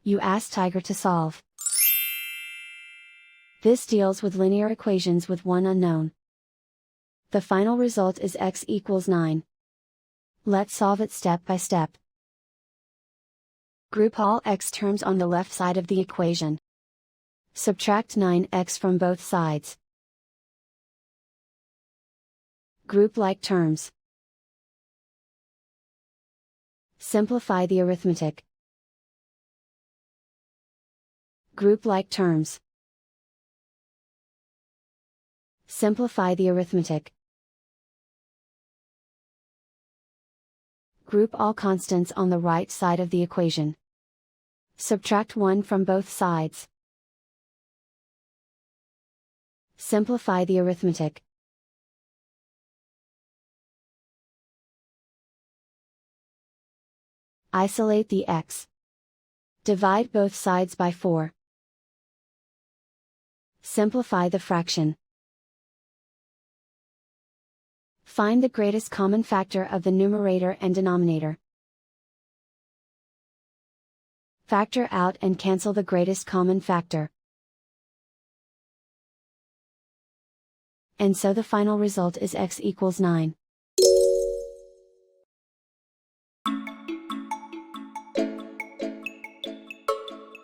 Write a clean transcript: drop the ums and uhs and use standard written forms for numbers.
You ask Tiger to solve. This deals with linear equations with one unknown. The final result is x equals 9. Let's solve it step by step. Group all x terms on the left side of the equation. Subtract 9x from both sides. Group like terms. Simplify the arithmetic. Group like terms. Simplify the arithmetic. Group all constants on the right side of the equation. Subtract 1 from both sides. Simplify the arithmetic. Isolate the x. Divide both sides by 4. Simplify the fraction. Find the greatest common factor of the numerator and denominator. Factor out and cancel the greatest common factor. And so the final result is x equals 9.